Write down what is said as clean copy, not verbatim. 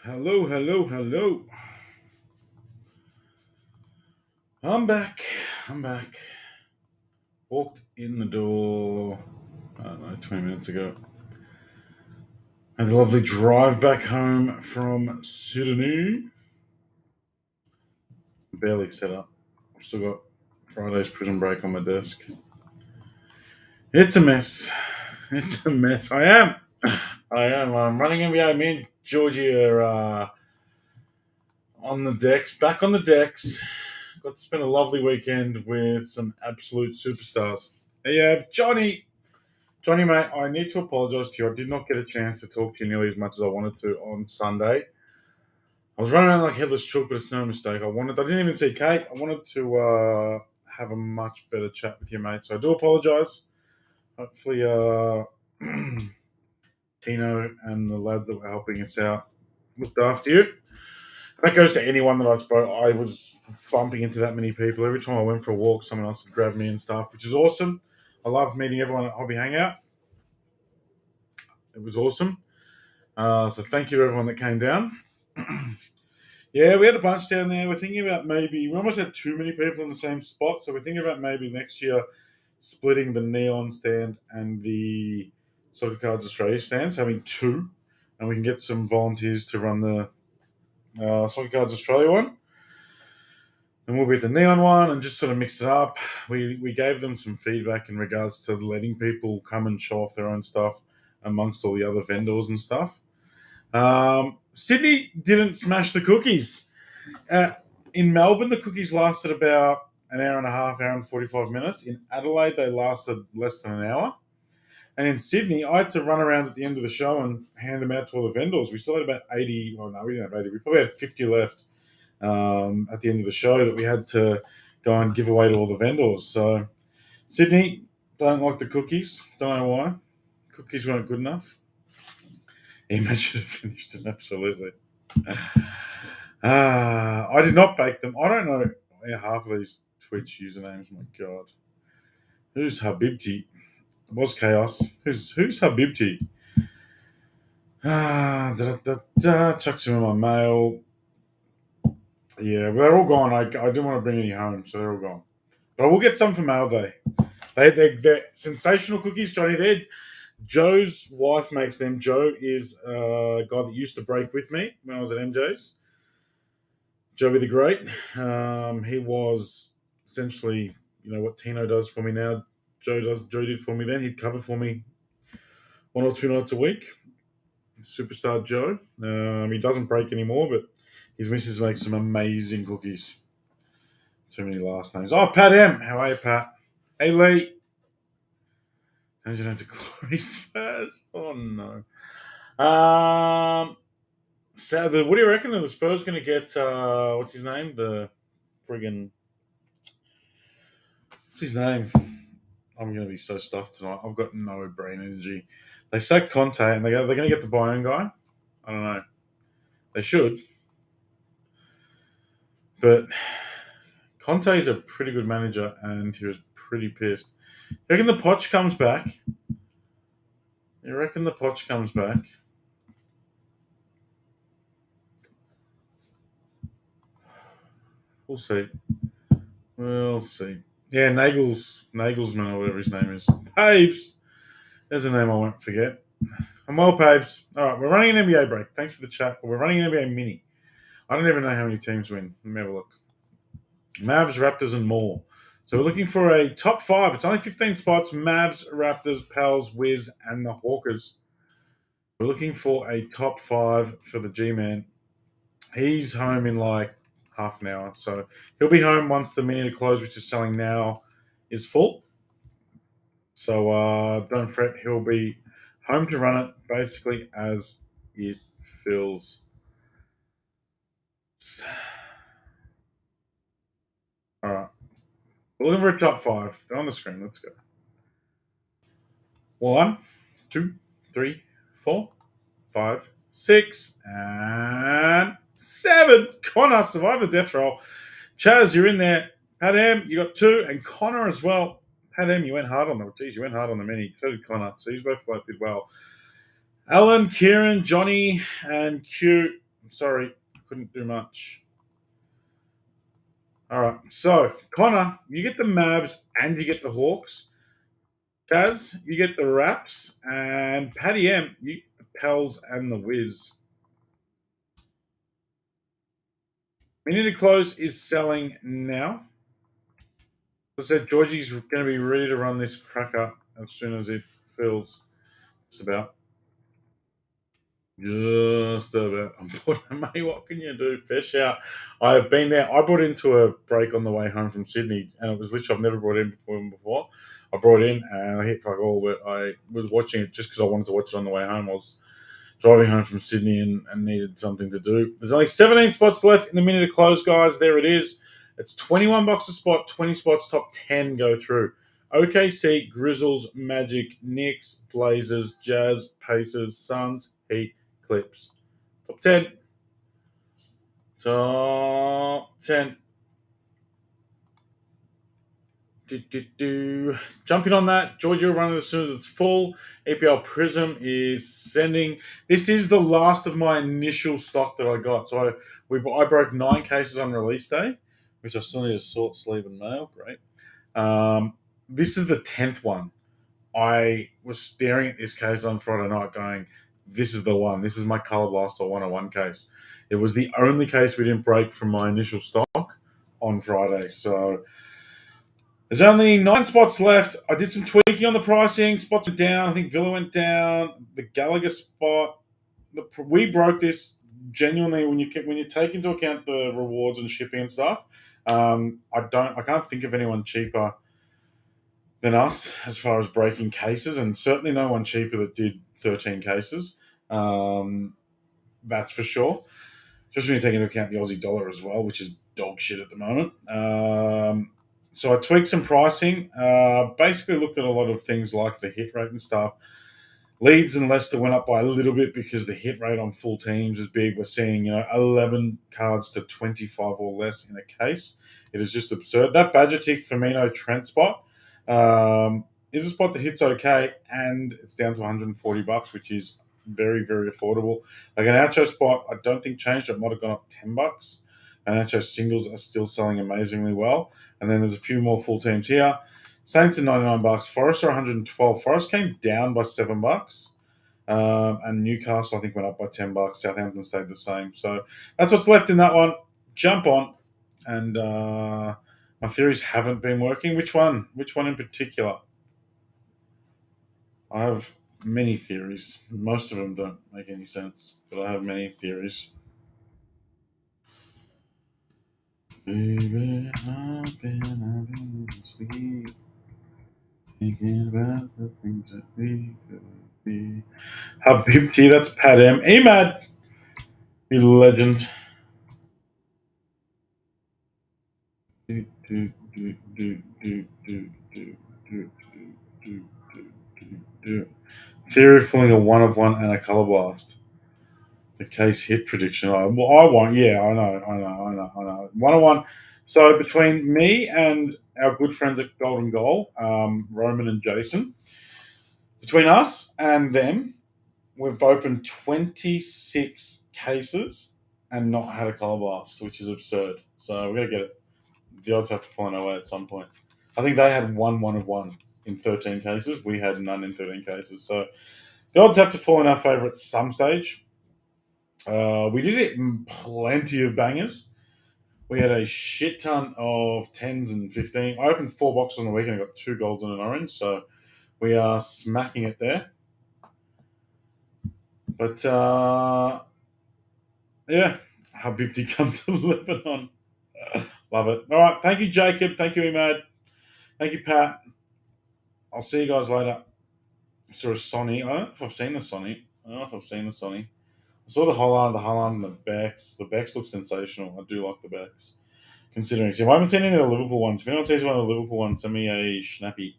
Hello, hello, hello. I'm back. I'm back. Walked in the door, I don't know, 20 minutes ago. Had a lovely drive back home from Sydney. Barely set up. I've still got Friday's prison break on my desk. It's a mess. It's a mess. I am. I am. I'm running NBA. Me and Georgie are on the decks, back on the decks. Got to spend a lovely weekend with some absolute superstars. Hey, Johnny. Johnny, mate, I need to apologise to you. I did not get a chance to talk to you nearly as much as I wanted to on Sunday. I was running around like headless chook, but it's no mistake. I didn't even see Kate. I wanted to have a much better chat with you, mate. So I do apologise. Hopefully, Tino and the lad that were helping us out looked after you. That goes to anyone that I spoke. I was bumping into that many people. Every time I went for a walk, someone else would grab me and stuff, which is awesome. I love meeting everyone at Hobby Hangout. It was awesome. So thank you to everyone that came down. Yeah, we had a bunch down there. We're thinking about we almost had too many people in the same spot. So we're thinking about maybe next year splitting the Neon stand and the Soccer Cards Australia stands, having two. And we can get some volunteers to run the Soccer Cards Australia one. And we'll be at the Neon one and just sort of mix it up. We gave them some feedback in regards to letting people come and show off their own stuff amongst all the other vendors and stuff. Sydney didn't smash the cookies. In Melbourne, the cookies lasted about an hour and a half, hour and 45 minutes. In Adelaide, they lasted less than an hour. And in Sydney, I had to run around at the end of the show and hand them out to all the vendors. We still had about 80. Well, no, we didn't have 80. We probably had 50 left at the end of the show that we had to go and give away to all the vendors. So, Sydney, don't like the cookies. Don't know why. Cookies weren't good enough. Email should have finished it, absolutely. I did not bake them. I don't know half of these Twitch usernames. My God. Who's Habibti? It was Chaos. Who's Habibti? Chucks them in my mail. Yeah, well, they're all gone. I didn't want to bring any home, so they're all gone. But I will get some for mail day. They're sensational cookies, Johnny. Joe's wife makes them. Joe is a guy that used to break with me when I was at MJ's. Joey the Great. He was essentially, what Tino does for me now. Joe did for me then. He'd cover for me 1 or 2 nights a week. Superstar Joe. He doesn't break anymore, but his missus makes some amazing cookies. Too many last names. Oh, Pat M. How are you, Pat? Hey, Lee. Change your name to Glory Spurs. Oh, no. So, what do you reckon? Are the Spurs going to get, what's his name? What's his name? I'm going to be so stuffed tonight. I've got no brain energy. They sacked Conte and they're going to get the Bayern guy. I don't know. They should. But Conte is a pretty good manager and he was pretty pissed. You reckon the Poch comes back? We'll see. We'll see. Yeah, Nagelsmann or whatever his name is. Paves. There's a name I won't forget. I'm well, Paves. All right, we're running an NBA break. Thanks for the chat, but we're running an NBA mini. I don't even know how many teams win. Let me have a look. Mavs, Raptors, and more. So we're looking for a top 5. It's only 15 spots. Mavs, Raptors, Pels, Wiz, and the Hawkers. We're looking for a top 5 for the G-Man. He's home in like half an hour. So he'll be home once the mini to close, which is selling now, is full. So don't fret. He'll be home to run it basically as it fills. All right. We're looking for a top 5. They're on the screen. Let's go. 1, 2, 3, 4, 5, 6, and 7. Connor survived the death roll. Chaz, you're in there. Pat M, you got 2, and Connor as well. Pat M, you went hard on the mini. So did Connor. So you both did well. Alan, Kieran, Johnny, and Q. Sorry, couldn't do much. All right, so Connor, you get the Mavs and you get the Hawks. Taz, you get the Raps, and Patty M, you get the Pels and the Wiz. Minute to close is selling now. As I said, Georgie's going to be ready to run this cracker as soon as it fills. Just about. Just about. Mate, what can you do? Fish out. I've been there. I brought into a break on the way home from Sydney, and it was literally I've never brought in before. I brought in and I hit fuck all, but I was watching it just because I wanted to watch it on the way home. I was driving home from Sydney and needed something to do. There's only 17 spots left in the minute to close, guys. There it is. It's $21 a spot, 20 spots, top 10 go through. OKC, Grizzles, Magic, Knicks, Blazers, Jazz, Pacers, Suns, Heat, Clips. Top 10. Top 10. Jumping on that, Georgia will run it as soon as it's full. APL Prism is sending. This is the last of my initial stock that I got. So I broke 9 cases on release day, which I still need to sort, sleeve, and mail. Great. This is the 10th one. I was staring at this case on Friday night going, this is the one. This is my Color Blaster 101 case. It was the only case we didn't break from my initial stock on Friday. So there's only 9 spots left. I did some tweaking on the pricing. Spots went down. I think Villa went down. The Gallagher spot. We broke this genuinely when you take into account the rewards and shipping and stuff. I can't think of anyone cheaper than us as far as breaking cases, and certainly no one cheaper that did 13 cases. That's for sure. Especially when you take into account the Aussie dollar as well, which is dog shit at the moment. So I tweaked some pricing. Basically looked at a lot of things like the hit rate and stuff. Leeds and Leicester went up by a little bit because the hit rate on full teams is big. We're seeing 11 cards to 25 or less in a case. It is just absurd. That Badger Tick Firmino Trent spot is a spot that hits okay, and it's down to $140, which is very, very affordable. Like an Oucho spot, I don't think changed. It might have gone up $10. And Oucho singles are still selling amazingly well. And then there's a few more full teams here. Saints are $99. Forest are $112. Forest came down by $7. And Newcastle, I think, went up by $10. Southampton stayed the same. So that's what's left in that one. Jump on. And my theories haven't been working. Which one? Which one in particular? I have many theories. Most of them don't make any sense, but I have many theories. Baby, I've been asleep, thinking about the things that we could be. Habibti, that's Pat M. Ahmad, you legend. Do, do, do, do, do, do, do, do, do, do, do. Theory of pulling a 1 of 1 and a color blast. The case hit prediction. I won't. Yeah, I know. 1 of 1. So between me and our good friends at Golden Goal, Roman and Jason, between us and them, we've opened 26 cases and not had a color blast, which is absurd. So we're going to get it. The odds have to find our way at some point. I think they had 1 of 1 in 13 cases. We had none in 13 cases. So the odds have to fall in our favour at some stage. We did it in plenty of bangers. We had a shit ton of 10s and 15. I opened 4 boxes on the weekend. I got 2 golds and an orange. So we are smacking it there. But, yeah, Habibti come to Lebanon. Love it. All right. Thank you, Jacob. Thank you, Imad. Thank you, Pat. I'll see you guys later. I saw a Sonny. I don't know if I've seen the Sonny. I saw the Holland, and the Becks. The Becks look sensational. I do like the Becks. Considering. See, I haven't seen any of the Liverpool ones. If anyone sees one of the Liverpool ones, send me a snappy.